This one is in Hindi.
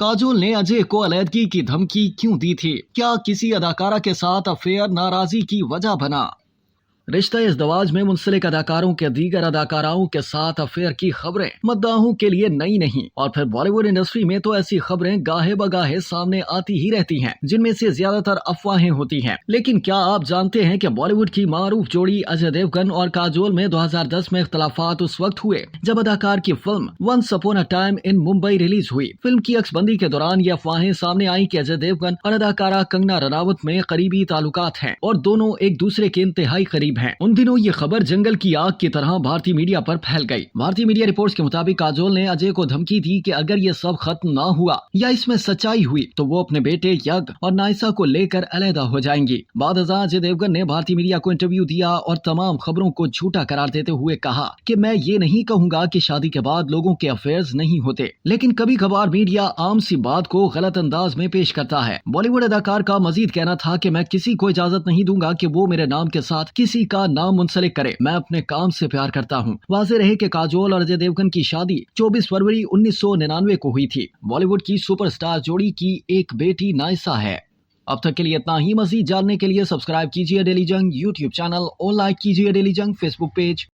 काजोल ने अजय को अलैदगी की धमकी क्यों दी थी? क्या किसी अदाकारा के साथ अफेयर नाराजगी की वजह बना? रिश्ता इज़्दवाज में मुंसलिक अदाकारों के दीगर अदाकाराओं के साथ अफेयर की खबरें मद्दाहों के लिए नई नहीं और फिर बॉलीवुड इंडस्ट्री में तो ऐसी खबरें गाहे बगाहे सामने आती ही रहती हैं, जिनमें से ज्यादातर अफवाहें होती हैं। लेकिन क्या आप जानते हैं कि बॉलीवुड की मारूफ जोड़ी अजय देवगन और काजोल में 2010 में इख्तलाफात उस वक्त हुए जब अदाकार की film once upon a time in Mumbai release हुई। फिल्म की अक्सबंदी के दौरान ये अफवाहें सामने आई कि अजय देवगन और अदाकारा कंगना रनावत में करीबी ताल्लुकात हैं और दोनों एक दूसरे के इंतहाई करीब हैं। उन दिनों ये खबर जंगल की आग की तरह भारतीय मीडिया पर फैल गई। भारतीय मीडिया रिपोर्ट्स के मुताबिक काजोल ने अजय को धमकी दी कि अगर ये सब खत्म ना हुआ या इसमें सच्चाई हुई तो वो अपने बेटे यग और नायसा को लेकर अलहदा हो जाएंगी। बाद अजय देवगन ने भारतीय मीडिया को इंटरव्यू दिया और तमाम खबरों को झूठा करार देते हुए कहा कि मैं ये नहीं कहूंगा कि शादी के बाद लोगों के अफेयर्स नहीं होते, लेकिन कभी कभार मीडिया आम सी बात को गलत अंदाज में पेश करता है। बॉलीवुड अदाकार का मजीद कहना था कि मैं किसी को इजाजत नहीं दूंगा कि वो मेरे नाम के साथ किसी का नाम मुंसलिक करे। मैं अपने काम से प्यार करता हूँ। वाज़ेह रहे कि काजोल और अजय देवगन की शादी 24 फरवरी 1999 को हुई थी। बॉलीवुड की सुपरस्टार जोड़ी की एक बेटी नायसा है। अब तक के लिए इतना ही। मज़ीद जानने के लिए सब्सक्राइब कीजिए डेली जंग यूट्यूब चैनल और लाइक कीजिए डेली जंग फेसबुक पेज।